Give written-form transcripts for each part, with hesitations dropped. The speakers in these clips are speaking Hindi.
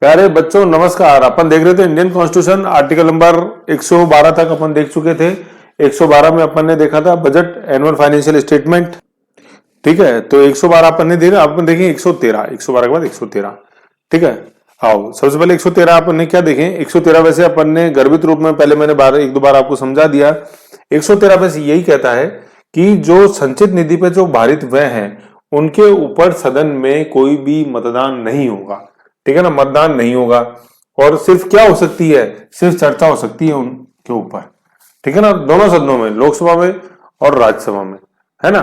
प्यारे बच्चों नमस्कार। अपन देख रहे थे इंडियन कॉन्स्टिट्यूशन आर्टिकल नंबर 112 तक अपन देख चुके थे। 112 में अपन ने देखा था बजट एनुअल फाइनेंशियल स्टेटमेंट। ठीक है, तो 112 अपन ने देखा, अपन देखें 113, 112 के बाद 113। ठीक है, आओ सबसे पहले 113 अपन ने क्या देखें। 113 वैसे अपन ने गर्भित रूप में पहले मैंने एक दो बार आपको समझा दिया। 113 वैसे यही कहता है कि जो संचित निधि पे जो भारित व्यय है उनके ऊपर सदन में कोई भी मतदान नहीं होगा। ठीक है ना, मतदान नहीं होगा और सिर्फ क्या हो सकती है, सिर्फ चर्चा हो सकती है उनके ऊपर। ठीक है ना, दोनों सदनों में, लोकसभा में और राज्यसभा में, है ना।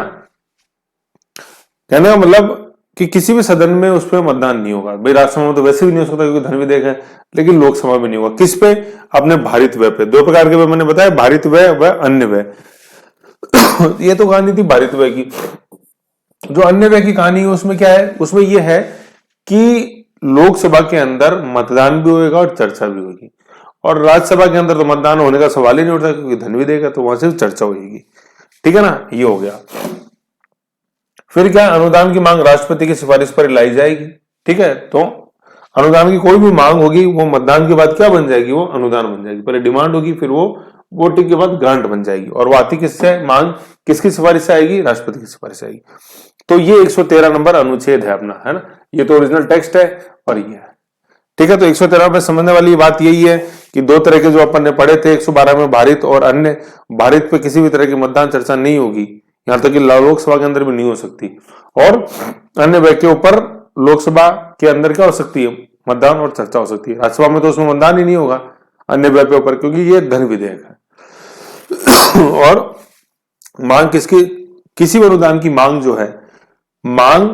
कहने का मतलब कि किसी भी सदन में उस पर मतदान नहीं होगा। भाई राज्यसभा में तो वैसे भी नहीं हो सकता क्योंकि धन विधेयक है, लेकिन लोकसभा में नहीं होगा। किस पे? अपने भारित व्यय पे। दो प्रकार के व्यय मैंने बताया, भारित व्यय व अन्य व्यय। ये तो कहानी थी भारित व्यय की। जो अन्य व्यय की कहानी है उसमें क्या है, उसमें यह है कि लोकसभा के अंदर मतदान भी होगा और चर्चा भी होगी, और राज्यसभा के अंदर तो मतदान होने का सवाल ही नहीं उठता क्योंकि धन भी देगा, तो वहां से चर्चा होगी। ठीक है ना, ये हो गया। फिर क्या, अनुदान की मांग राष्ट्रपति की सिफारिश पर लाई जाएगी। ठीक है, तो अनुदान की कोई भी मांग होगी वो मतदान के बाद क्या बन जाएगी, वो अनुदान बन जाएगी। पहले डिमांड होगी, फिर वो वोटिंग के बाद ग्रांट बन जाएगी, और वो आती किससे, मांग किसकी सिफारिश से आएगी, राष्ट्रपति की सिफारिश से आएगी। तो ये 113 नंबर अनुच्छेद है अपना, है ना। ये तो ओरिजिनल टेक्स्ट है और ये है। ठीक है, तो 113 में समझने वाली बात यही है कि दो तरह के जो अपन ने पढ़े थे, 112 में भारित और अन्य। भारित पे किसी भी तरह की मतदान चर्चा नहीं होगी, यहां तक कि लोकसभा के अंदर भी नहीं हो सकती, और अन्य व्यय के ऊपर लोकसभा के अंदर क्या हो सकती है, मतदान और चर्चा हो सकती है। राज्यसभा में तो उसमें मतदान ही नहीं होगा अन्य व्यय के ऊपर, क्योंकि ये धन विधेयक है। और मांग किसकी, किसी भी अनुदान की मांग जो है, मांग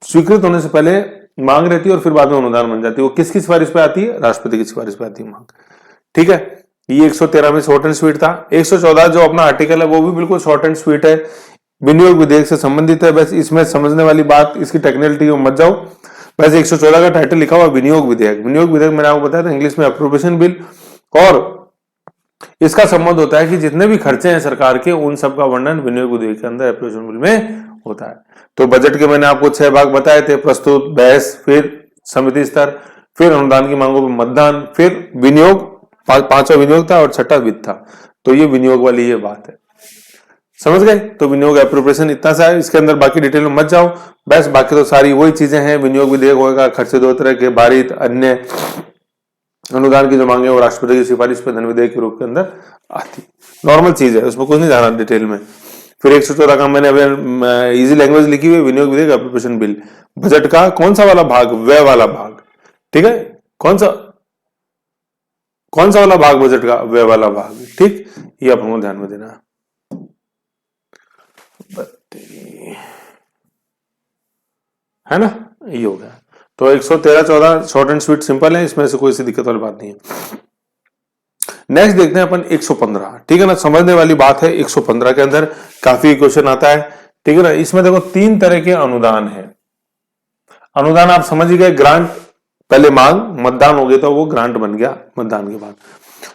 स्वीकृत होने से पहले मांग रहती है और फिर बाद में अनुदान बन जाती है। वो किसकी सिफारिश पे आती है, राष्ट्रपति की सिफारिश पे आती है मांग। ठीक है, ये 113 में शॉर्ट एंड स्वीट था। 114 जो अपना आर्टिकल है वो भी बिल्कुल शॉर्ट एंड स्वीट है, विनियोग विधेयक से संबंधित है। बस इसमें समझने वाली बात, इसकी टेक्निकलिटी मत जाओ। वैसे 114 का टाइटल लिखा हुआ विनियोग विधेयक। विनियोग विधेयक मैंने आपको बताया था इंग्लिश में अप्रोप्रिएशन बिल, और इसका संबंध होता है कि जितने भी खर्चे हैं सरकार के उन सब का वर्णन विनियोग विधेयक के अंदर अप्रोप्रिएशन बिल में होता है। तो बजट के मैंने आपको 6 भाग बताए थे, प्रस्तुत, बहस, फिर समिति स्तर, फिर अनुदान की मांगों पर मतदान, फिर विनियोग, पांचवा विनियोग था और छठा वित्त था। तो ये विनियोग वाली ये बात है, समझ गए। तो विनियोग एप्रोप्रिएशन इतना सा है, इसके अंदर बाकी डिटेल में मत जाओ। बस बाकी तो सारी वही चीजें हैं। विनियोग विधेयक होगा, खर्चे दो तरह के, भारित, अन्य। अनुदान की जो मांगे वो राष्ट्रपति की सिफारिश पे धन विधेयक के रूप के अंदर आती, नॉर्मल चीज है, उसमें कुछ नहीं जाना डिटेल में। फिर 114 का मैंने अभी इजी लैंग्वेज लिखी हुई, विनियोग विधेयक एप्रोप्रिएशन बिल। बजट का कौन सा वाला भाग, व्यय वाला भाग। ठीक है, कौन सा वाला भाग बजट का, व्यय वाला भाग। ठीक, ये अपन को ध्यान में देना है ना, ये हो गया। तो 113-14 शॉर्ट एंड स्वीट सिंपल है, इसमें से कोई सी दिक्कत वाली बात नहीं है। नेक्स्ट देखते हैं अपन 115। ठीक है ना, समझने वाली बात है। 115 के अंदर काफी क्वेश्चन आता है। ठीक है ना, इसमें देखो 3 तरह के अनुदान है। अनुदान आप समझ ही गए, ग्रांट पहले मांग, मतदान हो गया तो वो ग्रांट बन गया मतदान के बाद।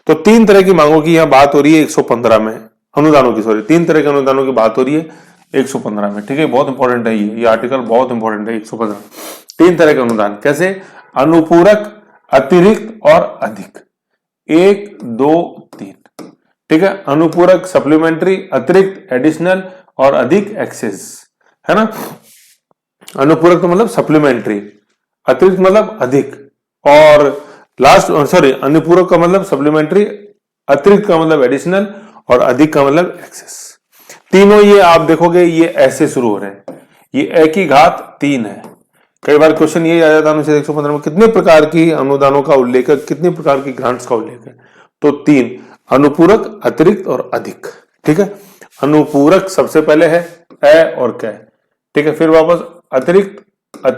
तो 3 तरह की मांगों की यहां बात हो रही है 115 में, अनुदानों की, सॉरी 3 तरह के अनुदानों की बात हो रही है 115 में। ठीक है, बहुत इंपॉर्टेंट है ये आर्टिकल बहुत इंपॉर्टेंट है। 115 3 तरह के अनुदान कैसे, अनुपूरक, अतिरिक्त और अधिक। 1 2 3। ठीक है, अनुपूरक सप्लीमेंट्री, अतिरिक्त एडिशनल, और अधिक एक्सेस, है ना। अनुपूरक तो मतलब सप्लीमेंट्री, अतिरिक्त मतलब अधिक, और लास्ट सॉरी अनुपूरक का मतलब सप्लीमेंट्री, अतिरिक्त का मतलब एडिशनल, और अधिक का मतलब एक्सेस। तीनों ये आप देखोगे ये ऐसे शुरू हो रहे हैं, ये एक ही घात 3 है। कई बार क्वेश्चन ये आ जाता है अनुच्छेद 115 में कितने प्रकार की अनुदानों का उल्लेख है, कितने प्रकार की ग्रांट्स का उल्लेख है। तो 3, अनुपूरक, अतिरिक्त और अधिक। ठीक है, अनुपूरक सबसे पहले है अ और क। ठीक है, फिर वापस अतिरिक्त, अ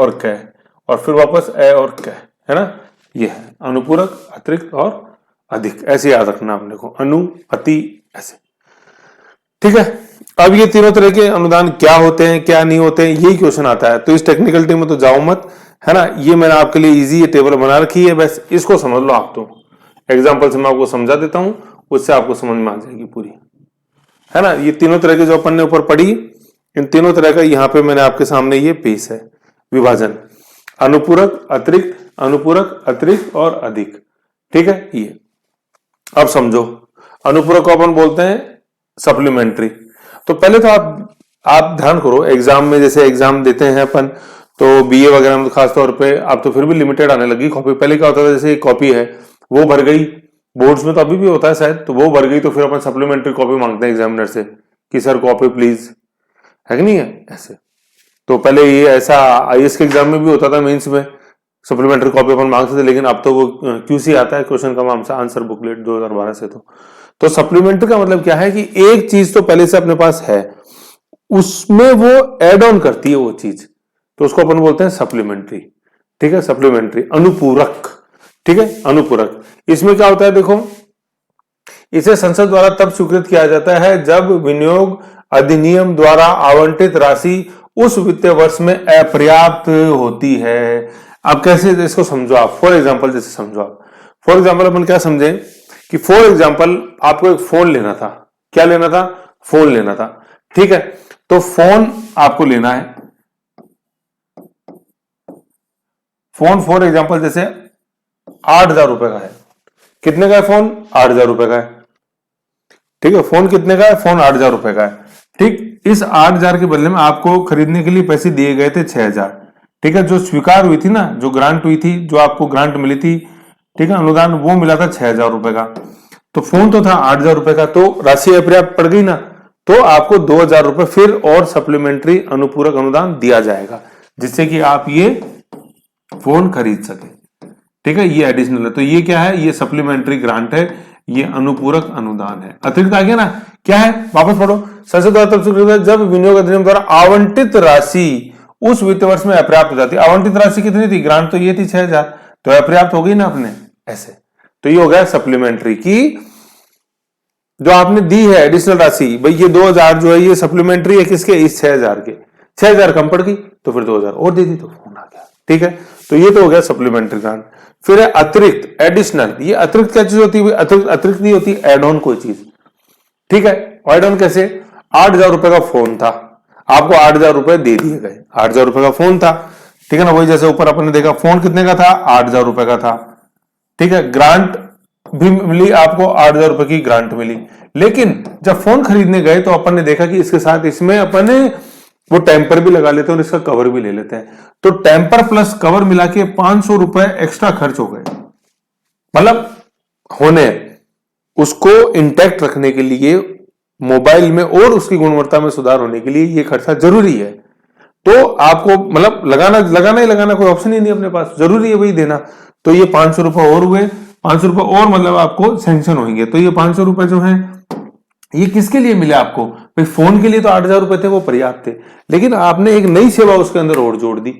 और क, और फिर वापस अ और क, है ना। ये है अनुपूरक, अतिरिक्त और अधिक, ऐसे याद रखना आपने को, अनु, अति, ऐसे। ठीक है, अब ये तीनों तरह के अनुदान क्या होते हैं, क्या नहीं होते हैं, यही क्वेश्चन आता है। तो इस टेक्निकलिटी में तो जाओ मत, है ना। ये मैंने आपके लिए इजी ये टेबल बना रखी है, बस इसको समझ लो आप। तो एग्जांपल से मैं आपको समझा देता हूं, उससे आपको समझ में आ जाएगी पूरी, है ना। ये तीनों तरह के जो अपन ने ऊपर पढ़ी, इन तीनों तरह का यहाँ पे मैंने आपके सामने ये पेश है विभाजन। अनुपूरक, अतिरिक्त, अनुपूरक, अतिरिक्त और अधिक। ठीक है, ये अब समझो, अनुपूरक को अपन बोलते हैं सप्लीमेंट्री। तो पहले तो आप ध्यान करो, एग्जाम में जैसे एग्जाम देते हैं अपन, तो बीए वगैरह में खासतौर पे अब तो फिर भी लिमिटेड आने लगी कॉपी। पहले क्या होता था, जैसे कॉपी है वो भर गई, बोर्ड्स में तो अभी भी होता है शायद, तो वो भर गई तो फिर अपन सप्लीमेंट्री कॉपी मांगते हैं एग्जामिनर से कि सर कॉपी प्लीज, है कि नहीं है ऐसे। तो पहले ये ऐसा आईएएस के एग्जाम में भी होता था, मेंस में सप्लीमेंट्री कॉपी अपन मांगते थे, लेकिन अब तो वो क्यूसी आता है, क्वेश्चन का आंसर बुकलेट 2012 से। तो सप्लीमेंट्री का मतलब क्या है कि एक चीज तो पहले से अपने पास है, उसमें वो एड ऑन करती है वो चीज, तो उसको अपन बोलते हैं सप्लीमेंट्री। ठीक है, सप्लीमेंट्री, अनुपूरक। ठीक है, अनुपूरक। इसमें क्या होता है देखो, इसे संसद द्वारा तब स्वीकृत किया जाता है जब विनियोग अधिनियम द्वारा आवंटित राशि उस वित्तीय वर्ष में अपर्याप्त होती है। अब कैसे इसको समझो आप, फॉर एग्जाम्पल जैसे समझो आप, फॉर एग्जाम्पल अपन क्या समझे कि फॉर एग्जाम्पल आपको एक फोन लेना था। क्या लेना था? फोन लेना था। ठीक है, तो फोन आपको लेना है, फोन फॉर एग्जाम्पल जैसे 8,000 रुपए का है। कितने का है फोन? 8,000 रुपए का है। ठीक है, फोन कितने का है? फोन 8,000 रुपए का है। ठीक, इस 8,000 के बदले में आपको खरीदने के लिए पैसे दिए गए थे 6,000। ठीक है, जो स्वीकार हुई थी ना, जो ग्रांट हुई थी, जो आपको ग्रांट मिली थी, ठीक है, अनुदान, वो मिला था 6,000 रुपए का। तो फोन तो था 8,000 रुपए का, तो राशि अपर्याप्त पड़ गई ना, तो आपको 2,000 रुपए फिर और सप्लीमेंट्री अनुपूरक अनुदान दिया जाएगा, जिससे कि आप ये फोन खरीद सके। ठीक है, ये एडिशनल है। तो ये क्या है? ये सप्लीमेंट्री ग्रांट है, ये अनुपूरक अनुदान है। अतिरिक्त आ गया ना, क्या है? वापस पढ़ो, संसद द्वारा तब स्वीकृत होता है जब विनियोग अधिनियम द्वारा आवंटित राशि उस वित्त वर्ष में अपर्याप्त हो जाती है। आवंटित राशि कितनी थी? ग्रांट तो ये थी 6,000, तो अपर्याप्त हो गई ना अपने ऐसे। तो ये हो गया सप्लीमेंट्री की, जो आपने दी है एडिशनल राशि, भाई ये 2,000 जो है ये सप्लीमेंट्री है किसके? इस 6,000 के। 6,000 कम पड़ गई तो फिर 2,000 और दे दी, तो फोन आ गया। ठीक है, तो ये तो हो गया सप्लीमेंट्री ग्रांट। फिर है अतिरिक्त, एडिशनल। ये अतिरिक्त क्या चीज होती है? अतिरिक्त नहीं होती, एड ऑन कोई चीज। ठीक है, एड ऑन कैसे? 8,000 रुपए का फोन था, आपको 8,000 रुपए दे दिए गए। 8,000 रुपए का फोन था, ठीक है ना, वही जैसे ऊपर अपन ने देखा, फोन कितने का था? 8,000 रुपए का था। ठीक है, ग्रांट भी मिली आपको, 8,000 रुपए की ग्रांट मिली। लेकिन जब फोन खरीदने गए तो अपन ने देखा कि इसके साथ इसमें अपन वो टेम्पर भी लगा लेते हैं और इसका कवर भी ले लेते हैं। तो टेम्पर प्लस कवर मिला के 500 रुपए एक्स्ट्रा खर्च हो गए। मतलब होने उसको इंटैक्ट रखने के लिए, मोबाइल में और उसकी गुणवत्ता में सुधार होने के लिए ये खर्चा जरूरी है। तो आपको मतलब लगाना कोई ऑप्शन ही नहीं अपने पास, जरूरी है वही देना। तो ये 500 रुपए और हुए, 500 रुपए और मतलब आपको सैंक्शन होंगे। तो ये 500 रुपए जो है ये किसके लिए मिले आपको? भाई फोन के लिए तो 8,000 रुपए थे, वो पर्याप्त थे, लेकिन आपने एक नई सेवा उसके अंदर और जोड़ दी।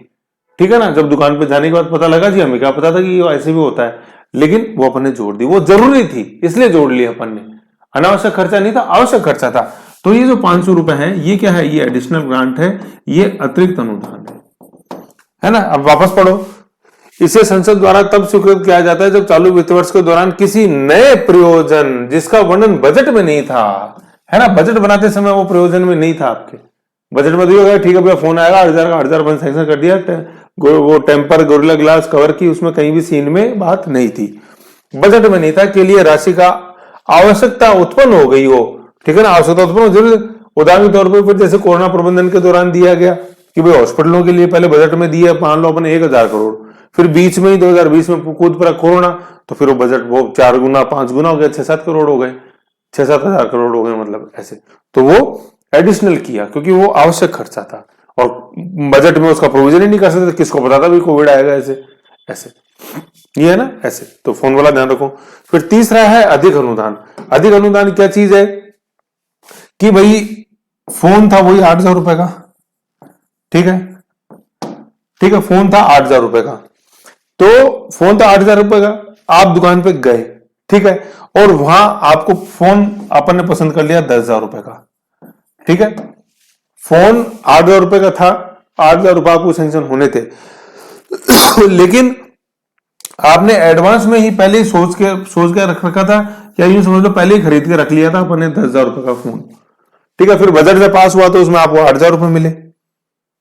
ठीक है ना, जब दुकान पे जाने के बाद पता लगा जी, हमें क्या पता था कि ये ऐसे भी होता है, लेकिन वो अपन ने जोड़ दी, वो जरूरी थी इसलिए जोड़ लिया अपन ने। अनावश्यक खर्चा नहीं था, आवश्यक खर्चा था। तो ये जो 500 रुपए है, ये क्या है? ये एडिशनल ग्रांट है, ये अतिरिक्त अनुदान है ना। अब वापस पढ़ो, इसे संसद द्वारा तब स्वीकृत किया जाता है जब चालू वित्त वर्ष के दौरान किसी नए प्रयोजन जिसका वर्णन बजट में नहीं था, है ना, बजट बनाते समय वो प्रयोजन में नहीं था, आपके बजट में दिया गया, ठीक है भैया फोन आएगा 8,000 का, 8,000 बन सैंक्शन कर दिया, वो टेम्पर, गोरिल्ला ग्लास, कवर की, उसमें कहीं भी सीन में बात नहीं थी, बजट में नहीं था, के लिए राशि का आवश्यकता उत्पन्न हो गई हो। ठीक है ना, आवश्यकता उत्पन्न हो जरूर। उदाहरण के तौर पर फिर जैसे कोरोना प्रबंधन के दौरान दिया गया कि भाई हॉस्पिटलों के लिए पहले बजट में दिया, मान लो अपने 1,000 करोड़, फिर बीच में ही 2020 में कूद पड़ा कोरोना, तो फिर वो बजट वो 4 गुना 5 गुना हो गया, 6-7 करोड़ हो गए, 6-7 हजार करोड़ हो गए, मतलब ऐसे। तो वो एडिशनल किया क्योंकि वो आवश्यक खर्चा था, और बजट में उसका प्रोविजन ही नहीं कर सकते, किसको पता था भी कोविड आएगा ऐसे ऐसे, ये है ना ऐसे। तो फोन वाला ध्यान रखो। फिर तीसरा है अधिक अनुदान। अधिक अनुदान क्या चीज है कि भाई फोन था वही 8,000 रुपए का, ठीक है, ठीक है, फोन था 8,000 रुपए का, तो फोन था 8,000 रुपए का, आप दुकान पे गए, ठीक है, और वहां आपको फोन अपन ने पसंद कर लिया 10,000 रुपए का, ठीक है, फोन 8,000 रुपए का था, 8,000 रुपए आपको सैंक्शन होने थे लेकिन आपने एडवांस में ही पहले ही सोच के रख रखा था, या यूं समझ लो पहले ही खरीद के रख लिया था अपन ने 10,000 रुपए का फोन, ठीक है, फिर बजट से पास हुआ तो उसमें आपको 8,000 रुपए मिले,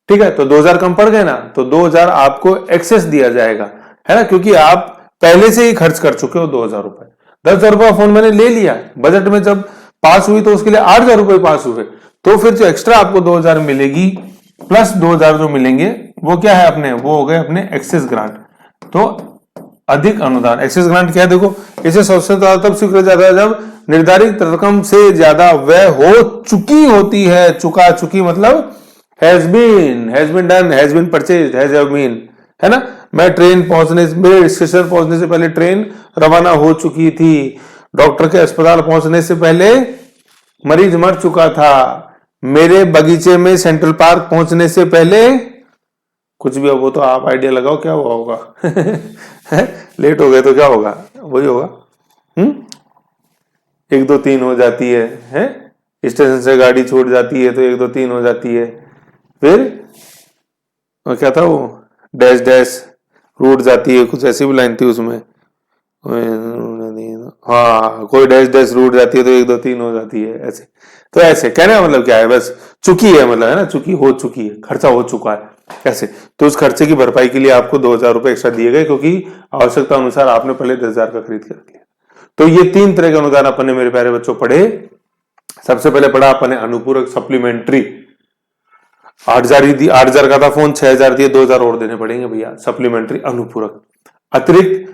ठीक है, तो 2,000 कम पड़ गए ना, तो 2,000 आपको एक्सेस दिया जाएगा, है ना, क्योंकि आप पहले से ही खर्च कर चुके हो 2,000 रुपए। 10,000 रुपए फोन मैंने ले लिया, बजट में जब पास हुई तो उसके लिए 8,000 रुपए पास हुए, तो फिर जो एक्स्ट्रा आपको 2,000 मिलेगी प्लस 2,000 जो मिलेंगे वो क्या है अपने, वो हो गए अपने एक्सेस ग्रांट। तो अधिक अनुदान, एक्सेस ग्रांट क्या है, देखो इसे सबसे तब स्वीकृत जाता है जब निर्धारित रकम से ज्यादा व्यय हो चुकी होती है। चुका, चुकी मतलब has been done, has been purchased, has been, है ना। मैं ट्रेन पहुंचने, मेरे स्टेशन पहुंचने से पहले ट्रेन रवाना हो चुकी थी, डॉक्टर के अस्पताल पहुंचने से पहले मरीज मर चुका था, मेरे बगीचे में सेंट्रल पार्क पहुंचने से पहले कुछ भी। वो तो आप आइडिया लगाओ क्या हुआ होगा लेट हो गए तो क्या होगा, वही होगा। 1 2 3 हो जाती है? स्टेशन से गाड़ी छूट जाती है तो 1 2 3 हो जाती है। फिर और क्या था वो, डैश डैश रूट जाती है, कुछ ऐसी भी लाइन थी उसमें। हाँ, कोई डैश डैश रूट जाती है तो 1 2 3 हो जाती है, ऐसे। तो ऐसे कहने का मतलब क्या है, बस चुकी है मतलब, है ना, चुकी हो चुकी है, खर्चा हो चुका है, ऐसे। तो उस खर्चे की भरपाई के लिए आपको 2,000 रुपए एक्स्ट्रा दिए गए, क्योंकि आवश्यकता अनुसार आपने पहले 10,000 का खरीद के रख लिया। तो ये 3 तरह के अनुदान अपन ने मेरे प्यारे बच्चों पढ़े। सबसे पहले पढ़ा अपन ने अनुपूरक सप्लीमेंट्री, 8,000 का था फोन, 6,000 दिए, 2,000 और देने पड़ेंगे भैया, सप्लीमेंट्री अनुपूरक। अतिरिक्त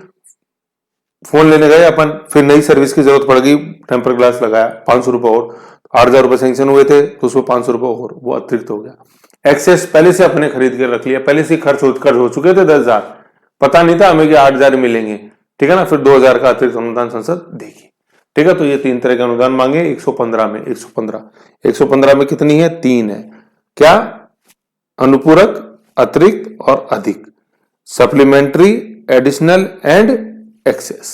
फोन लेने गए अपन, फिर नई सर्विस की जरूरत पड़ गई, टेम्पर ग्लास लगाया, 500 रुपए और, 8,000 रुपए सैंक्शन हुए थे तो उसमें 500 रुपए और, वो अतिरिक्त हो गया। एक्सेस पहले से अपने खरीद कर रख लिया, पहले से खर्च हो चुके थे 10,000, पता नहीं था हमें कि 8,000 मिलेंगे, ठीक है ना। फिर 2,000 का अतिरिक्त अनुदान संसद देगी, ठीक है। तो ये 3 तरह के अनुदान मांगे 115 में। 115 में कितनी है, 3 है। क्या, अनुपूरक, अतिरिक्त और अधिक, supplementary, additional and excess.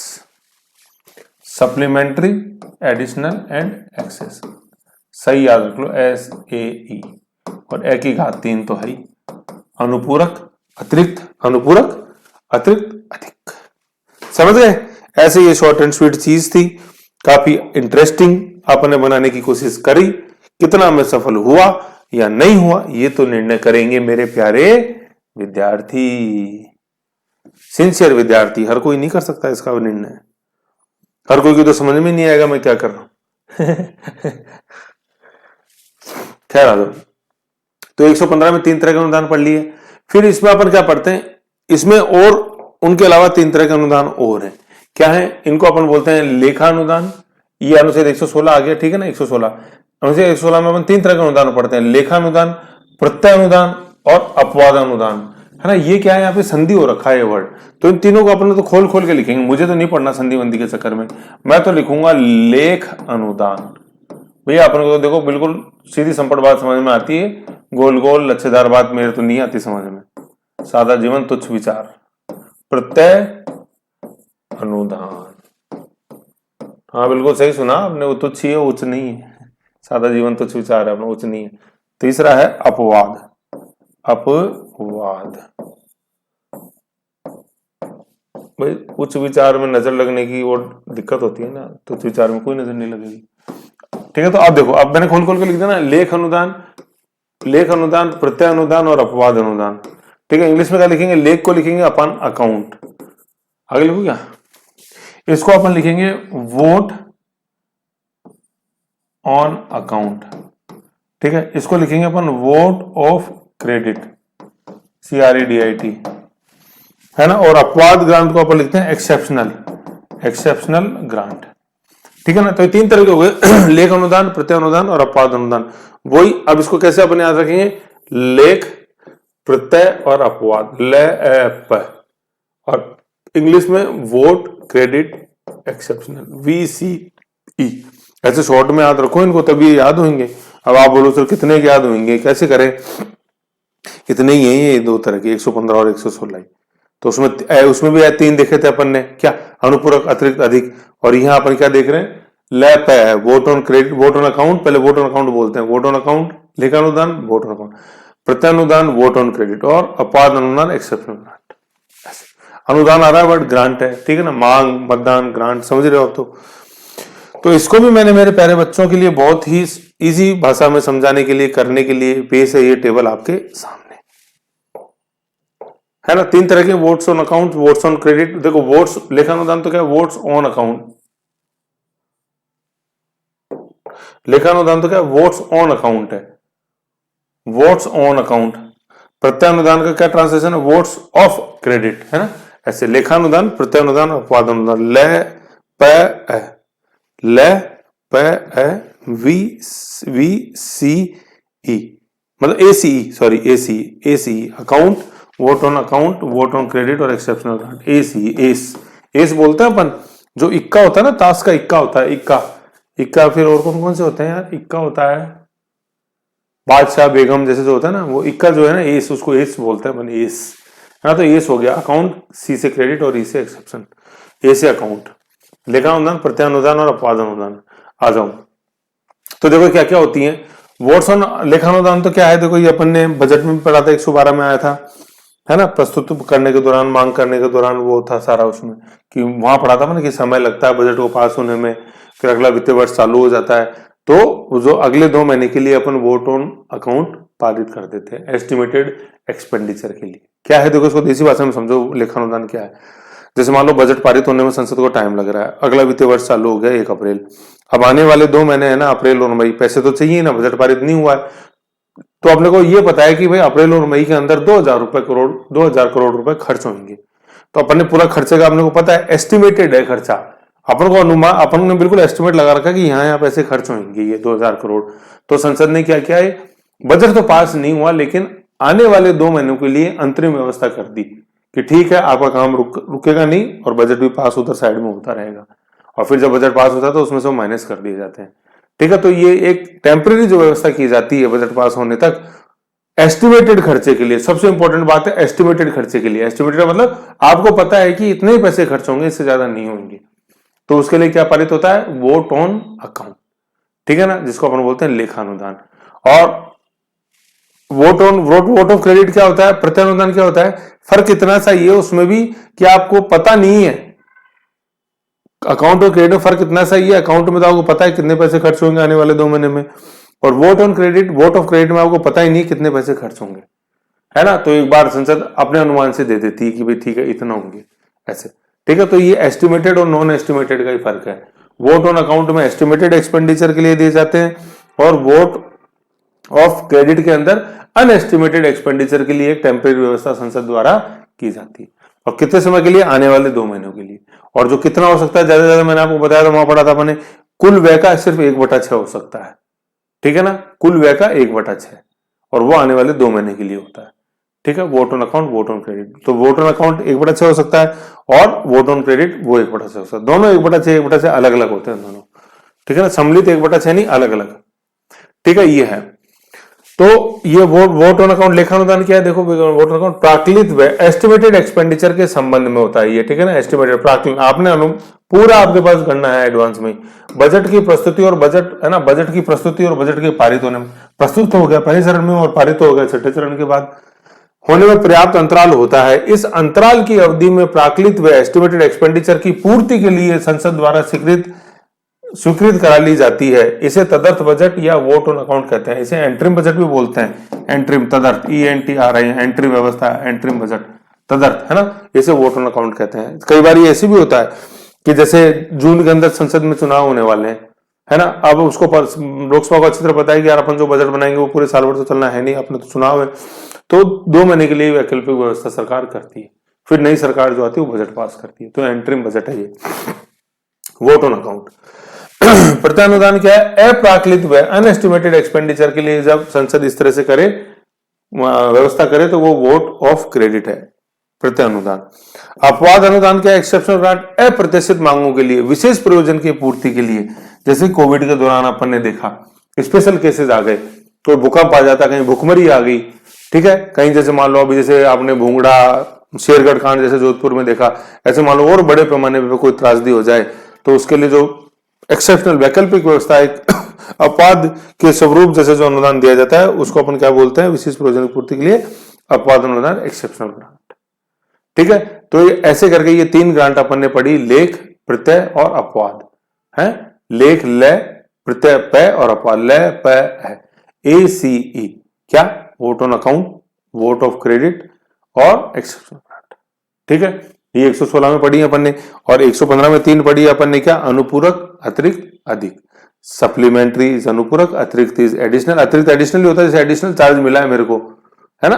Supplementary, additional and excess, सही याद रख लो, SAE, और ए की घात 3 तो है ही। अनुपूरक, अतिरिक्त, अनुपूरक, अतिरिक्त, अधिक। समझ गए? ऐसे ये शॉर्ट एंड स्वीट चीज थी, काफी इंटरेस्टिंग आपने बनाने की कोशिश करी। कितना मैं सफल हुआ या नहीं हुआ ये तो निर्णय करेंगे मेरे प्यारे विद्यार्थी, सिंसियर विद्यार्थी। हर कोई नहीं कर सकता इसका निर्णय, हर कोई को तो समझ में नहीं आएगा मैं क्या कर रहा हूं खैर आ जाओ। तो 115 में 3 तरह के अनुदान पढ़ लिए। फिर इसमें अपन क्या पढ़ते हैं, इसमें और उनके अलावा 3 तरह के अनुदान और हैं। क्या है, इनको अपन बोलते हैं लेखा अनुदान। ये अनुच्छेद 116 आ गया, ठीक है ना, 116 अनुच्छेद 116 में अपन 3 तरह के अनुदान पढ़ते हैं, लेखा अनुदान, प्रत्यय अनुदान और अपवाद अनुदान, है ना। ये क्या है, यहाँ पे संधि हो रखा है ये वर्ड, तो इन तीनों को अपन तो खोल खोल के लिखेंगे, मुझे तो नहीं पढ़ना संधि वंधि के चक्कर में। मैं तो लिखूंगा लेख अनुदान। भैया अपन को तो देखो बिल्कुल सीधी संपट बात समझ में आती है, गोल गोल लच्छेदार बात मेरे तो नहीं आती समझ में। सादा जीवन तुच्छ विचार, प्रत्यय अनुदान, हाँ बिल्कुल सही सुना आपने, वो तुच्छ ही है, उच्च नहीं है। सादा जीवन तुच्छ विचार है अपना, उच्च नहीं है। तीसरा है अपवाद, अपवाद भाई उच्च विचार में नजर लगने की और दिक्कत होती है ना, तो उच्च विचार में कोई नजर नहीं लगेगी, ठीक है। तो अब देखो, अब मैंने खोल खोल के लिख दिया ना, लेख अनुदान, लेख अनुदान, प्रत्यय अनुदान और अपवाद अनुदान, ठीक है। इंग्लिश में क्या लिखेंगे, लेख को लिखेंगे अपन अकाउंट, आगे लिखो क्या, इसको अपन लिखेंगे वोट ऑन अकाउंट, ठीक है। इसको लिखेंगे अपन वोट ऑफ क्रेडिट, CREDIT, है ना। और अपवाद ग्रांट को अपन लिखते हैं एक्सेप्शनल, एक्सेप्शनल ग्रांट, ठीक है ना। तो ये 3 तरह के हो गए लेख अनुदान, प्रत्यय अनुदान और अपवाद अनुदान। वही अब इसको कैसे अपन याद रखेंगे, लेख, प्रत्यय और अपवाद, लेप, और इंग्लिश में वोट, क्रेडिट, एक्सेप्शनल, VCE। ऐसे शॉर्ट में याद रखो इनको, तभी याद होंगे। अब आप बोलो सर कितने याद होंगे, कैसे करें, कितने ही है ये 2 तरह के, 115 और 116। तो उसमें भी 3 देखे थे अपन ने, क्या, अनुपूरक, अतिरिक्त, अधिक। और यहाँ अपन क्या देख रहे हैं, लैप है, vote on credit, vote on account, पहले वोट ऑन अकाउंट बोलते हैं, वोट ऑन अकाउंट, लेखानुदान, वोट ऑन अकाउंट, प्रत्यानुदान, वोट ऑन क्रेडिट, और अपवाद अनुदान, एक्सेप्शनल ग्रांट। अनुदान आ रहा है बट ग्रांट है, ठीक है ना, मांग, मतदान, ग्रांट, समझ रहे हो आप। तो इसको भी मैंने मेरे प्यारे बच्चों के लिए बहुत ही इजी भाषा में समझाने के लिए, करने के लिए पेश है ये टेबल आपके सामने, है ना। तीन तरह के votes on account, votes on credit. देखो वोट्स लेखानुदान तो क्या है, वोट्स ऑन अकाउंट। लेखानुदान तो क्या है, वोट्स ऑन अकाउंट है, वोट्स ऑन अकाउंट। प्रत्यानुदान का क्या ट्रांसलेशन है, वोट्स ऑफ क्रेडिट, है ना। ऐसे लेखानुदान, प्रत्यानुदान, अपवाद अनुदान। ले प ए, ले प A V we C E, मतलब ACE, sorry ACE, ACE account, vote on account, vote on credit और exceptional grant. ACE, S S बोलते हैं अपन, जो इक्का होता है ना, ताश का इक्का होता है, इक्का इक्का। फिर और कौन कौन से होते हैं यार, इक्का होता है, बादशाह बेगम जैसे जो होता है ना, वो इक्का जो है ना, एस, उसको एस बोलते हैं अपन, एस, है ना। तो एस हो गया अकाउंट, सी से क्रेडिट और ई से एक्सेप्शन, ए से अकाउंट। लेखानुदान, प्रत्यानुदान और अपवाद अनुदान। आ जाओ, तो देखो क्या क्या होती है वोट्स ऑन लेखानुदान। तो क्या है, देखो ये अपन ने बजट में पढ़ा था, 112 में आया था, है ना। प्रस्तुत करने के दौरान, मांग करने के दौरान वो था सारा उसमें, कि वहां पढ़ा था ना कि समय लगता है बजट को पास होने में, फिर अगला वित्तीय वर्ष चालू हो जाता है। तो जो अगले 2 महीने के लिए अपन वोट ऑन अकाउंट पारित कर देते हैं एस्टिमेटेड एक्सपेंडिचर के लिए। क्या है देखो, इसको देसी भाषा में समझो, लेखानुदान क्या है। जैसे मान लो बजट पारित होने में संसद को टाइम लग रहा है, अगला वित्तीय वर्ष चालू हो गया 1 अप्रैल, अब आने वाले 2 महीने है ना, अप्रैल और मई, पैसे तो चाहिए ना, बजट पारित नहीं हुआ है, तो अपने को ये पता है कि भाई अप्रैल और मई के अंदर 2000 करोड़ रुपए खर्च होंगे। तो अपन ने पूरा खर्चे का अपने को पता है, एस्टिमेटेड है खर्चा, अपन को अनुमान, अपन ने बिल्कुल एस्टिमेट लगा रखा कि यहाँ पैसे खर्च होंगे ये 2000 करोड़। तो संसद ने क्या किया है, बजट तो पास नहीं हुआ लेकिन आने वाले 2 महीनों के लिए अंतरिम व्यवस्था कर दी कि ठीक है, आपका काम रुकेगा नहीं और बजट भी पास उधर साइड में होता रहेगा। और फिर जब बजट पास होता है तो उसमें से माइनस कर दिए जाते हैं, ठीक है। तो ये एक टेम्परेरी जो व्यवस्था की जाती है बजट पास होने तक, एस्टिमेटेड खर्चे के लिए। सबसे इंपॉर्टेंट बात है एस्टिमेटेड खर्चे के लिए। एस्टिमेटेड मतलब आपको पता है कि इतने ही पैसे खर्च होंगे, इससे ज्यादा नहीं होंगे, तो उसके लिए क्या पारित होता है, वोट ऑन अकाउंट, ठीक है ना, जिसको अपन बोलते हैं लेखानुदान। और वोट ऑफ क्रेडिट क्या होता है, प्रत्यानुदान क्या होता है, फर्क इतना सा ही है उसमें भी कि आपको पता नहीं है, अकाउंट और क्रेडिट में फर्क इतना सा ही है, अकाउंट में तो आपको पता है कितने पैसे खर्च होंगे आने वाले 2 महीने में, और वोट ऑफ क्रेडिट में आपको पता ही नहीं कितने पैसे खर्च होंगे, है ना। तो एक बार संसद अपने अनुमान से दे देती है कि भाई ठीक है इतना होंगे, ऐसे, ठीक है। तो ये एस्टिमेटेड और नॉन एस्टिमेटेड का ही फर्क है। वोट ऑन अकाउंट में एस्टिमेटेड एक्सपेंडिचर के लिए दिए जाते हैं, और वोट ऑफ क्रेडिट के अंदर अनएस्टिमेटेड एक्सपेंडिचर के लिए एक टेम्परेरी व्यवस्था संसद द्वारा की जाती है, और कितने समय के लिए, आने वाले 2 महीनों के लिए। और जो कितना हो सकता है, ज्यादा ज्यादा मैंने आपको बताया था, वहां पढ़ा था मैंने, कुल व्यय का सिर्फ 1/6 हो सकता है, ठीक है ना, कुल व्यय का 1/6, और वो आने वाले 2 महीने के लिए होता है, ठीक है। Vote on account, vote on credit, तो वोट ऑन अकाउंट 1/6 हो सकता है, और वोट ऑन क्रेडिट वो 1/6 हो सकता है। दोनों 1/6 अलग अलग होते हैं दोनों, ठीक है ना, सम्मिलित 1/6 नहीं, अलग अलग, ठीक है। ये है, तो ये वोट ऑन अकाउंट लेखानुदान क्या है, देखो वोट ऑन अकाउंट प्राकलित व्यय एस्टिमेटेड एक्सपेंडिचर के संबंध में होता है ये, ठीक है ना। एस्टिमेटेड प्राकलित, आपने पूरा आपके पास गणना है एडवांस में, बजट की प्रस्तुति और बजट, है ना, बजट की प्रस्तुति और बजट के पारित होने में, प्रस्तुत हो गया पहले चरण में और पारित हो गया छठे चरण के बाद, होने में पर्याप्त अंतराल होता है। इस अंतराल की अवधि में प्राकलित व्यय एस्टिमेटेड एक्सपेंडिचर की पूर्ति के लिए संसद द्वारा स्वीकृत करा ली जाती है, इसे तदर्थ बजट या वोट ऑन अकाउंट कहते हैं। इसे एंट्रिम बजट भी बोलते हैं, एंट्रिम, तदर्थ, ENTRIM, एंट्री व्यवस्था, एंट्रिम बजट, तदर्थ, है ना, इसे वोट ऑन अकाउंट कहते हैं। कई बार ये ऐसे भी होता है कि जैसे जून के अंदर संसद में चुनाव होने वाले हैं, है ना, अब उसको लोकसभा को अच्छी तरह पता है कि यार अपन जो बजट बनाएंगे वो पूरे साल भर तो चलना है नहीं, अपने तो चुनाव है, तो 2 महीने के लिए वैकल्पिक व्यवस्था सरकार करती है, फिर नई सरकार जो आती है वो बजट पास करती है, तो एंट्रिम बजट है ये वोट ऑन अकाउंट। प्रत्यानुदान क्या है, अप्राकलित व्यय अनएस्टिमेटेड एक्सपेंडिचर के लिए जब संसद इस तरह से करे, व्यवस्था करे, तो वो वोट ऑफ क्रेडिट है, प्रत्यानुदान। अपवाद अनुदान क्या है, एक्सेप्शनल ग्रांट अप्रत्याशित मांगों के लिए, विशेष प्रयोजन की पूर्ति के लिए, जैसे कोविड के दौरान अपन ने देखा स्पेशल केसेस आ गए, कोई भूकंप आ जाता, कहीं भुखमरी आ गई, ठीक है, कहीं जैसे मान लो अभी जैसे आपने भूंगड़ा शेरगढ़ कांड जैसे जोधपुर में देखा, ऐसे मान लो और बड़े पैमाने पर कोई त्रासदी हो जाए, तो उसके लिए जो एक्सेप्शनल वैकल्पिक व्यवस्था, एक अपवाद के स्वरूप जैसे जो अनुदान दिया जाता है, उसको अपन क्या बोलते हैं, विशेष प्रयोजन की पूर्ति के लिए अपवाद अनुदान, एक्सेप्शनल ग्रांट, ठीक है। तो ऐसे करके ये 3 ग्रांट अपन ने पढ़ी, लेख, प्रत्यय और अपवाद, है, लेख, लय, प्रत्यय, पय और अपवाद। लय, पय है ACE, क्या, vote on account, vote of credit और एक्सेप्शनल ग्रांट। ठीक है, ये 116 में पढ़ी है अपन ने, और 115 में 3 पढ़ी है अपन ने, क्या? अनुपूरक, अतिरिक्त, अधिक। सप्लीमेंट्री इज अनुपूरक, अतिरिक्त इज एडिशनल। अतिरिक्त एडिशनल होता है, जैसे एडिशनल चार्ज मिला है मेरे को, है ना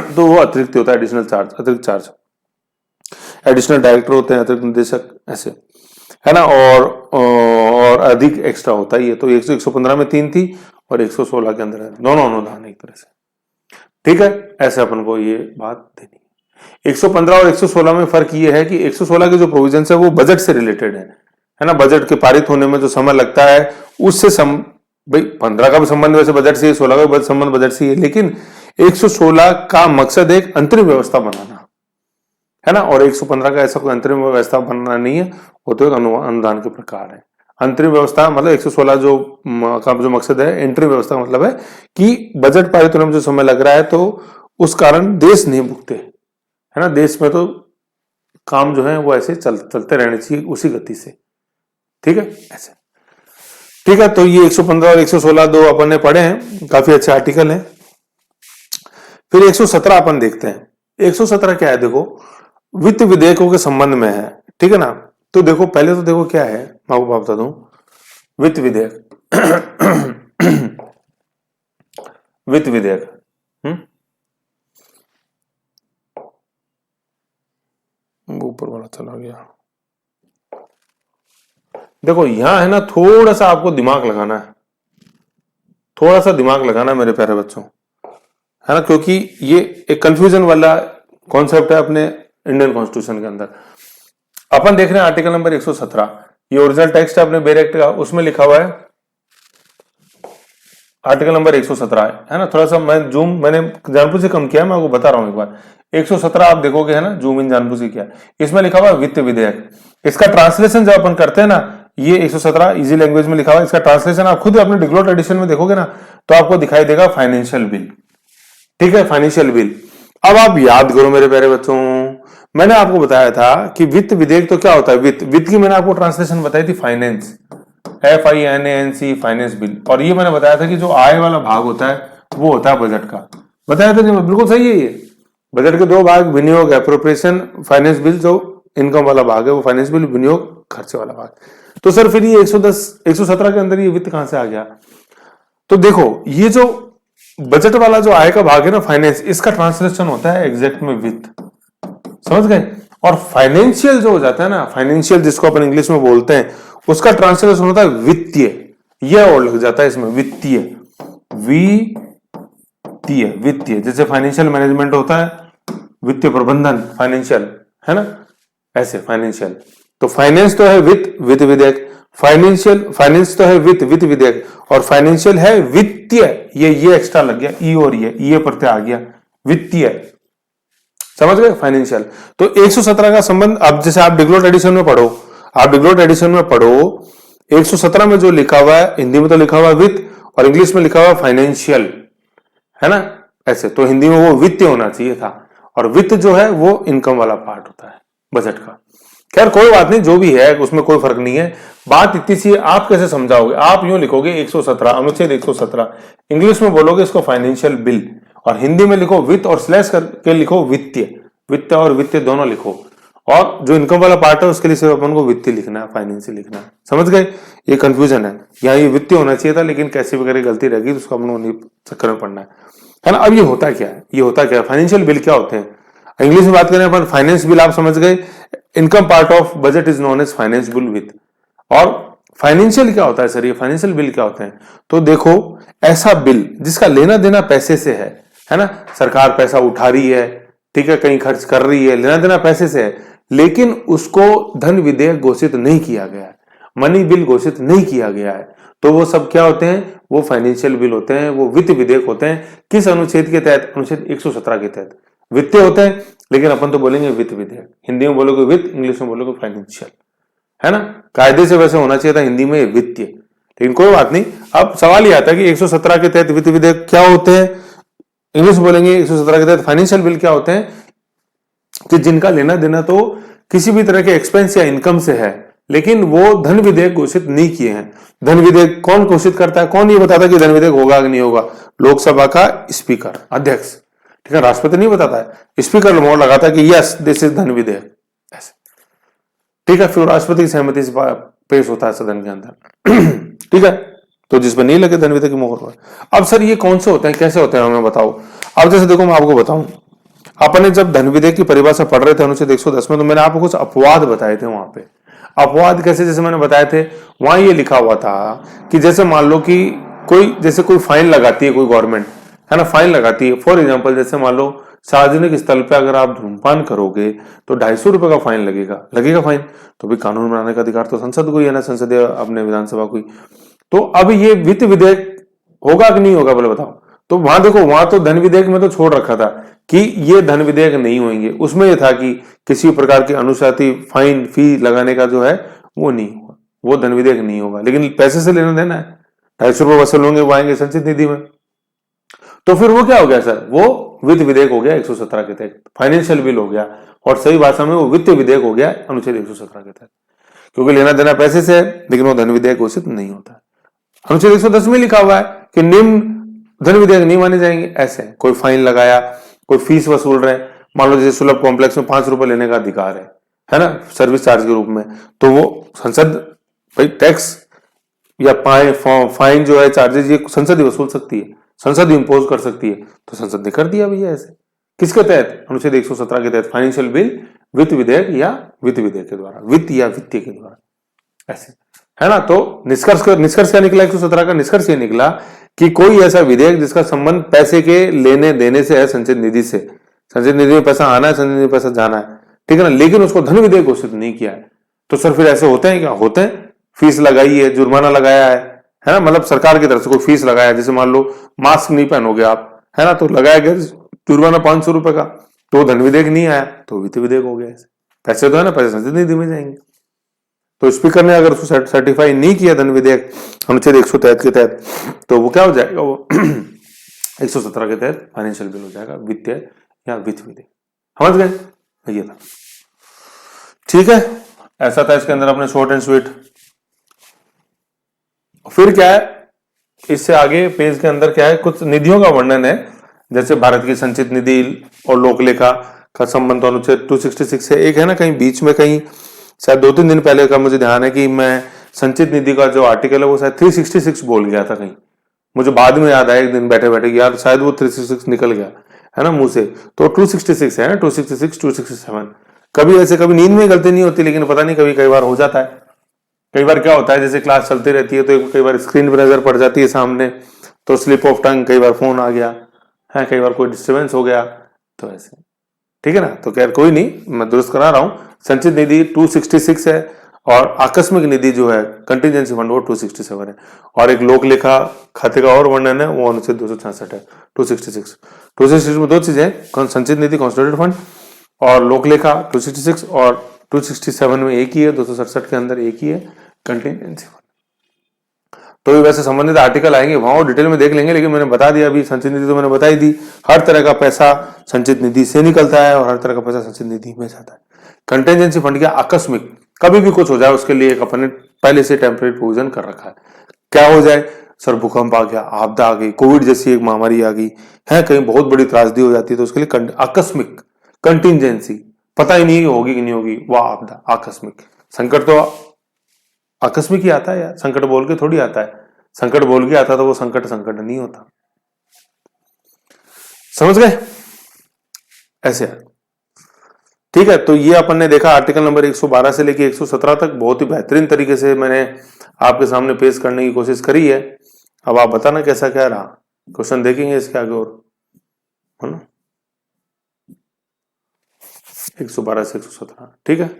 तो वो अतिरिक्त होता है, एडिशनल चार्ज, अतिरिक्त चार्ज। एडिशनल डायरेक्टर होते हैं, अतिरिक्त निदेशक, ऐसे, है ना। और अधिक एक्स्ट्रा होता ही है। तो 115 में 3 थी और 116 के अंदर है, दोनों अनुदान एक तरह से। ठीक है, ऐसे अपन को ये बात देनी है। 115 और 116 में फर्क ये है कि 116 के जो प्रोविजन है वो बजट से रिलेटेड है ना। बजट के पारित होने में जो समय लगता है उससे भाई 15 का भी संबंध वैसे बजट से, 16 का भी संबंध बजट से है, लेकिन 116 का मकसद एक अंतरिम व्यवस्था बनाना है ना, और 115 का ऐसा कोई अंतरिम व्यवस्था बनाना नहीं है, वो तो एक अनुदान के प्रकार है। अंतरिम व्यवस्था मतलब 116 का जो मकसद है, एंट्री व्यवस्था का मतलब है कि बजट पारित होने में जो समय लग रहा है तो उस कारण देश नहीं भुगते, है ना। देश में तो काम जो है वो ऐसे चलते रहने चाहिए उसी गति से। ठीक है, ऐसे। ठीक है, तो ये 115 और 116 दो अपन ने पढ़े हैं, काफी अच्छे आर्टिकल हैं। फिर 117 अपन देखते हैं। 117 क्या है? देखो, वित्त विधेयकों के संबंध में है। ठीक है ना। तो देखो, पहले तो देखो क्या है, मैं आपको बता दूं। वित्त विधेयक वित्त विधेयक ऊपर वाला चला गया। देखो यहां है ना, थोड़ा सा आपको दिमाग लगाना है, थोड़ा सा दिमाग लगाना है मेरे प्यारे बच्चों, है ना, क्योंकि ये एक कंफ्यूजन वाला कॉन्सेप्ट है अपने इंडियन कॉन्स्टिट्यूशन के अंदर। अपन देख रहे हैं आर्टिकल नंबर 117, ये ओरिजिनल टेक्स्ट है अपने बेर एक्ट का, उसमें लिखा हुआ है आर्टिकल नंबर 117 है ना। थोड़ा सा मैंने जानबूझ से कम किया, मैं आपको बता रहा हूं एक बार। 117 आप देखोगे, है ना, जूम इन जानबूझ से किया। इसमें लिखा हुआ है वित्त विधेयक। इसका ट्रांसलेशन जब अपन करते हैं ना, ये 117 इजी लैंग्वेज में लिखा हुआ है, इसका ट्रांसलेशन आप खुद अपने डिग्लोट एडिशन में देखोगे ना, तो आपको दिखाई देगा फाइनेंशियल बिल। ठीक है, फाइनेंशियल बिल। अब आप याद करो मेरे प्यारे बच्चों, मैंने आपको बताया था कि वित्त विधेयक तो क्या होता है, वित्त की मैंने आपको ट्रांसलेशन बताई थी फाइनेंस, FINANC, फाइनेंस बिल। और ये मैंने बताया था कि जो आय वाला भाग होता है वो होता है बजट का, बताया था। बिल्कुल सही है। ये बजट के दो भाग, विनियोग एप्रोप्रिएशन, फाइनेंस बिल जो इनकम वाला भाग है वो फाइनेंस बिल, विनियोग खर्चे वाला भाग। तो सर फिर ये 117 के अंदर ये वित्त कहां से आ गया? तो देखो, ये जो बजट वाला जो आय का भाग है ना, फाइनेंस, इसका ट्रांसलेशन होता है एग्जैक्ट में वित्त, समझ गए। और फाइनेंशियल जो हो जाता है ना, फाइनेंशियल जिसको अपन इंग्लिश में बोलते हैं, उसका ट्रांसलेशन होता है वित्तीय। यह और लग जाता है इसमें, वित्तीय, वित्तीय। जैसे फाइनेंशियल मैनेजमेंट होता है, वित्तीय प्रबंधन, फाइनेंशियल, है ना, ऐसे फाइनेंशियल। तो फाइनेंस तो है वित्त विधेयक, फाइनेंस तो है वित्त विधेयक, और फाइनेंशियल है वित्तीय। ये एक्स्ट्रा लग गया, ई और ये प्रत्यय आ गया, वित्तीय, समझ गए, फाइनेंशियल। तो 117 का संबंध, अब जैसे आप डिग्लोट एडिशन में पढ़ो, 117 में जो लिखा हुआ है, हिंदी में तो लिखा हुआ है वित्त और इंग्लिश में लिखा हुआ है फाइनेंशियल, है ना, ऐसे। तो हिंदी में वो वित्तीय होना चाहिए था, और वित्त जो है वो इनकम वाला पार्ट होता है बजट का। खैर कोई बात नहीं, जो भी है उसमें कोई फर्क नहीं है। बात इतनी सी है, आप कैसे समझाओगे? आप यूं लिखोगे 117, अनुच्छेद 117, इंग्लिश में बोलोगे इसको फाइनेंशियल बिल, और हिंदी में लिखो वित्त और स्लैश करके लिखो वित्तीय। वित्त और वित्तीय दोनों लिखो, और जो इनकम वाला पार्ट है उसके लिए सिर्फ अपन को वित्तीय लिखना है, फाइनेंशियल लिखना है, समझ गए। ये कंफ्यूजन है, यहाँ ये वित्तीय होना चाहिए था, लेकिन कैसे वगैरह गलती रहेगी तो उसको अपन को चक्कर में पड़ना है ना। अब ये होता क्या है, फाइनेंशियल बिल क्या होते हैं? इंग्लिश में बात करें अपन, फाइनेंस बिल आप समझ गए, income part of budget is known as finance bill वित्त। और फाइनेंशियल क्या होता है सर, ये फाइनेंशियल बिल क्या होते हैं? तो देखो, ऐसा बिल जिसका लेना देना पैसे से है ना, सरकार पैसा उठा रही है, ठीक है, कहीं खर्च कर रही है, लेना देना पैसे से है, लेकिन उसको धन विधेयक घोषित नहीं किया गया है, मनी बिल घोषित नहीं किया गया है, तो वो सब क्या होते हैं? वो फाइनेंशियल बिल होते हैं, वो वित्त विधेयक होते हैं। किस अनुच्छेद के तहत? अनुच्छेद 117 के तहत वित्तीय होते हैं, लेकिन अपन तो बोलेंगे वित्त विधेयक। हिंदी में बोलोगे वित्त, इंग्लिश में बोलोगे फाइनेंशियल, है ना। कायदे से वैसे होना चाहिए था हिंदी में वित्तीय, लेकिन कोई बात नहीं। अब सवाल यह आता है कि 117 के तहत वित्त विधेयक क्या होते हैं, इंग्लिश बोलेंगे 117 के तहत फाइनेंशियल बिल क्या होते हैं, कि जिनका लेना देना तो किसी भी तरह के एक्सपेंस या इनकम से है, लेकिन वो धन विधेयक घोषित नहीं किए हैं। धन विधेयक कौन घोषित करता है? कौन ये बताता है कि धन विधेयक होगा कि नहीं होगा? लोकसभा का स्पीकर, अध्यक्ष, ठीक है, राष्ट्रपति नहीं बताता है, स्पीकर मोहर लगाता है कि यस दिस इज धन विधेयक, ऐसे। ठीक है, फिर राष्ट्रपति की सहमति से पेश होता है सदन के अंदर। ठीक है, तो जिसपे नहीं लगे धन विधेयक की मोहर पर। अब सर ये कौन से होते हैं, कैसे होते हैं, हमें बताओ। अब जैसे देखो मैं आपको बताऊं, अपने जब धन विधेयक की परिभाषा पढ़ रहे थे अनुच्छेद 110 में, तो मैंने आपको कुछ अपवाद बताए थे वहां पे। अपवाद कैसे, जैसे मैंने बताए थे, वहां ये लिखा हुआ था कि जैसे मान लो कि कोई फाइन लगाती है कोई गवर्नमेंट, है ना, फाइन लगाती है। फॉर एग्जाम्पल जैसे मान लो सार्वजनिक स्थल पे अगर आप धूम्रपान करोगे तो 250 रुपए का फाइन लगेगा फाइन। तो भी कानून बनाने का अधिकार तो संसद को ही है ना, संसदीय अपने विधानसभा को ही। तो अब ये वित्त विधेयक होगा कि नहीं होगा, बोले बताओ। तो वहां देखो, वहां तो धन विधेयक में तो छोड़ रखा था कि ये धन विधेयक नहीं होंगे, उसमें यह था कि किसी प्रकार की अनुशाती फाइन फी लगाने का जो है वो नहीं होगा, वो धन विधेयक नहीं होगा। लेकिन पैसे से लेना देना है, 250 रुपए वसूल होंगे, वो आएंगे संचित निधि में। तो फिर वो क्या हो गया सर, वो वित्त विधेयक हो गया 117 के तहत, फाइनेंशियल बिल हो गया, और सही भाषा में वो वित्त विधेयक हो गया अनुच्छेद 117 के तहत, क्योंकि लेना देना पैसे से है, लेकिन वो धन विधेयक घोषित नहीं होता है। अनुच्छेद 110 में लिखा हुआ है कि निम्न धन विधेयक नहीं माने जाएंगे, ऐसे कोई फाइन लगाया, कोई फीस वसूल रहे, मान लो जैसे सुलभ कॉम्प्लेक्स में 5 रुपए लेने का अधिकार है ना, सर्विस चार्ज के रूप में, तो वो संसद भाई टैक्स या फाइन जो है, चार्जेस, ये संसद ही वसूल सकती है, संसद इंपोज कर सकती है। तो संसद ने कर दिया भैया ऐसे, किसके तहत, अनुच्छेद 117 के तहत, फाइनेंशियल बिल, वित्त विधेयक या वित्त विधेयक के द्वारा, वित्त या वित्तीय के द्वारा, ऐसे, है ना। तो निष्कर्ष क्या निकला 117 का, निष्कर्ष ये निकला कि कोई ऐसा विधेयक जिसका संबंध पैसे के लेने देने से है, संचित निधि से, संचित निधि में पैसा आना है, संचित निधि में पैसा जाना है, ठीक है ना, लेकिन उसको धन विधेयक घोषित नहीं किया है। तो सर फिर ऐसे होते हैं क्या, होते हैं, फीस लगाई है, जुर्माना लगाया है ना, मतलब सरकार की तरफ से कोई फीस लगाया, जैसे मान लो मास्क नहीं पहनोगे आप, है ना, तो लगाया गया जुर्माना 500 रुपए का, तो धन विधेयक नहीं आया, तो वित्त विधेयक हो गया। ऐसे पैसे तो है ना, पैसे संचित निधि में जाएंगे। तो स्पीकर ने अगर उसको सर्टिफाई नहीं किया धन विधेयक अनुच्छेद 163 के तहत, तो वो क्या हो जाएगा, वो 117 के तहत फाइनेंशियल बिल हो जाएगा, वित्तीय या वित्त विधेयक। समझ गए, ये था, ठीक है, ऐसा था इसके अंदर अपने शॉर्ट एंड स्वीट। फिर क्या है, इससे आगे पेज के अंदर क्या है, कुछ निधियों का वर्णन है, जैसे भारत की संचित निधि और लोकलेखा का संबंध अनुच्छेद 266 से, एक है ना कहीं बीच में, कहीं शायद 2-3 दिन पहले का मुझे ध्यान है कि मैं संचित निधि का जो आर्टिकल है वो शायद 366 बोल गया था कहीं, मुझे बाद में याद आया एक दिन बैठे बैठे यार शायद वो 366 निकल गया है ना मुंह से, तो 266 है ना, 266 267। कभी ऐसे कभी नींद में गलती नहीं होती, लेकिन पता नहीं कई बार हो जाता है। कई बार क्या होता है, जैसे क्लास चलती रहती है तो कई बार स्क्रीन पर नजर पड़ जाती है सामने, तो स्लिप ऑफ टंग, कई बार फोन आ गया है, कई बार कोई डिस्टर्बेंस हो गया, तो ऐसे, ठीक है ना। तो खैर कोई नहीं, मैं दुरुस्त करा रहा हूं। संचित निधि 266 है, और आकस्मिक निधि जो है कंटीजेंसी फंड वो 267 है, और एक लोक लेखा खाते का और वर्णन है वो अनुच्छेद 266 है। 266 में 2 चीजें, संचित निधि कॉन्स्टिट्यूटेड फंड और लोक लेखा 266, और 267 में एक ही है, 267 के अंदर एक ही है कंटीजेंसी फंड। तो ये वैसे संबंधित आर्टिकल आएंगे वहां और डिटेल में देख लेंगे, लेकिन मैंने बता दिया अभी, संचित निधि तो मैंने बताई दी, हर तरह का पैसा संचित निधि से निकलता है और हर तरह का पैसा संचित निधि में जाता है। कंटीजेंसी फंड क्या, आकस्मिक, कभी भी कुछ हो जाए उसके लिए एक अपने पहले से टेम्परेरी प्रोविजन कर रखा है। क्या हो जाए सर, भूकंप आ गया, आपदा आ गई, कोविड जैसी एक महामारी आ गई है, कहीं बहुत बड़ी त्रासदी हो जाती है, तो उसके लिए आकस्मिक कंटीजेंसी, पता ही नहीं होगी कि नहीं होगी, वह आपदा, आकस्मिक। संकट तो आकस्मिक ही आता है यार, संकट बोल के थोड़ी आता है, संकट बोल के आता तो वो संकट नहीं होता। समझ गए, ऐसे है, ठीक है। तो ये अपन ने देखा आर्टिकल नंबर 112 से लेके 117 तक, बहुत ही बेहतरीन तरीके से मैंने आपके सामने पेश करने की कोशिश करी है। अब आप बताना कैसा क्या रहा, क्वेश्चन देखेंगे इसके आगे और, है ना, 112 से 117, ठीक है।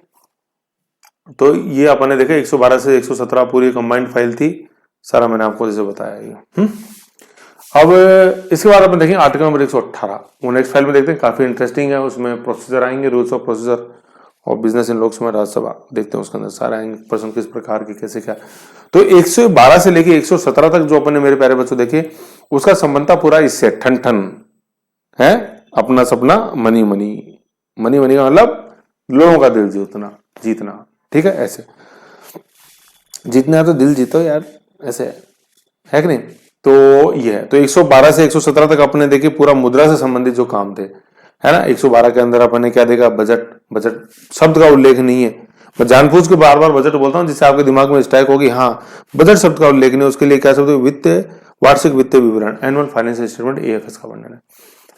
तो ये अपन ने देखा 112 से 117 पूरी कंबाइंड फाइल थी, सारा मैंने आपको जैसे बताया ये। अब इसके बाद अपन देखेंगे आर्टिकल नंबर 118, वो नेक्स्ट फाइल में देखते हैं, काफी इंटरेस्टिंग है, उसमें प्रोसीजर आएंगे, रूल्स ऑफ प्रोसीजर और बिजनेस इन लोकसभा राज्यसभा, देखते हैं उसके अंदर सारे आएंगे, प्रश्न किस प्रकार के कैसे क्या। तो 112 से लेके 117 तक जो अपन ने मेरे प्यारे बच्चों देखे, उसका संबंध था पूरा इससे, ठन ठन है, अपना सपना मनी मनी, मनी मनी का मतलब लोगों का दिल जीतना, ठीक है, ऐसे जीतना है तो दिल जीतो यार, ऐसे है कि नहीं। तो ये है। तो 112 से 117 तक अपने देखे पूरा मुद्रा से संबंधित जो काम थे, है ना। 112 के अंदर अपन ने क्या देखा, बजट। बजट शब्द का उल्लेख नहीं है, मैं जानबूझ के बार बार बजट बोलता हूँ जिससे आपके दिमाग में स्ट्राइक होगी, हाँ बजट शब्द का उल्लेख नहीं है। उसके लिए क्या शब्द, वित्तीय वार्षिक वित्तीय विवरण, एनुअल फाइनेंशियल स्टेटमेंट, एएफएस का वर्णन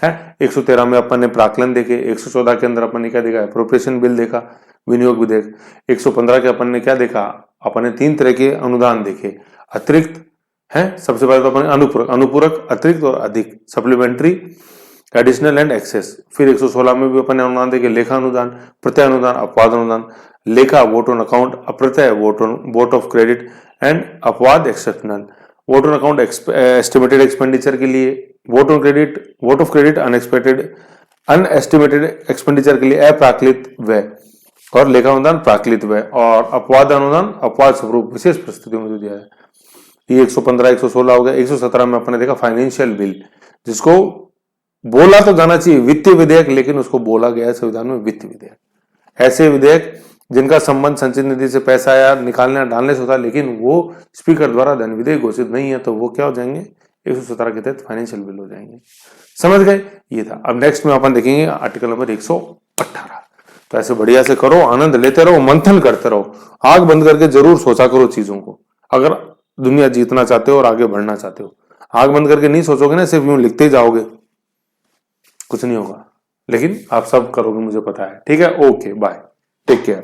है। 113 में अपन ने प्राक्कलन देखे। 114 के अंदर अपन ने क्या देखा, अप्रोप्रिएशन बिल देखा, विनियोग विधेयक। 115 के अपन ने क्या देखा, अपन ने 3 तरह के अनुदान देखे, अतिरिक्त है, सबसे पहले तो अपन अनुपूरक, अनुपूरक, अतिरिक्त और अधिक, सप्लीमेंट्री, एडिशनल एंड एक्सेस। फिर 116 में भी अपन ने अनुदान देखे, लेखा अनुदान, प्रत्यय अनुदान, अपवाद अनुदान। लेखा वोट ऑन अकाउंट, अप्रत्यय वोट ऑफ क्रेडिट एंड अपवाद exceptional. Vote on account estimated expenditure के लिए, vote of credit unestimated expenditure के लिए अप्राकृत व्यय, और लेखा अनुदान प्राकृत व्यय, और अपवाद अनुदान अपवाद स्वरूप विशेष परिस्थितियों में जो दिया है। ये 115 116 हो गया। 117 में अपने देखा फाइनेंशियल बिल, जिसको बोला तो जाना चाहिए वित्तीय विधेयक, लेकिन उसको बोला गया है संविधान में वित्त विधेयक। ऐसे विधेयक जिनका संबंध संचित निधि से पैसा या निकालने या डालने से होता है, लेकिन वो स्पीकर द्वारा धन विधेयक घोषित नहीं है, तो वो क्या हो जाएंगे, 117 के तहत फाइनेंशियल बिल हो जाएंगे। समझ गए, ये था। अब नेक्स्ट में अपन देखेंगे आर्टिकल नंबर 118। तो ऐसे बढ़िया से करो, आनंद लेते रहो, मंथन करते रहो, आंख बंद करके जरूर सोचा करो चीजों को। अगर दुनिया जीतना चाहते हो और आगे बढ़ना चाहते हो, आंख बंद करके नहीं सोचोगे ना, सिर्फ यूं लिखते ही जाओगे, कुछ नहीं होगा। लेकिन आप सब करोगे, मुझे पता है। ठीक है, ओके, बाय, टेक केयर।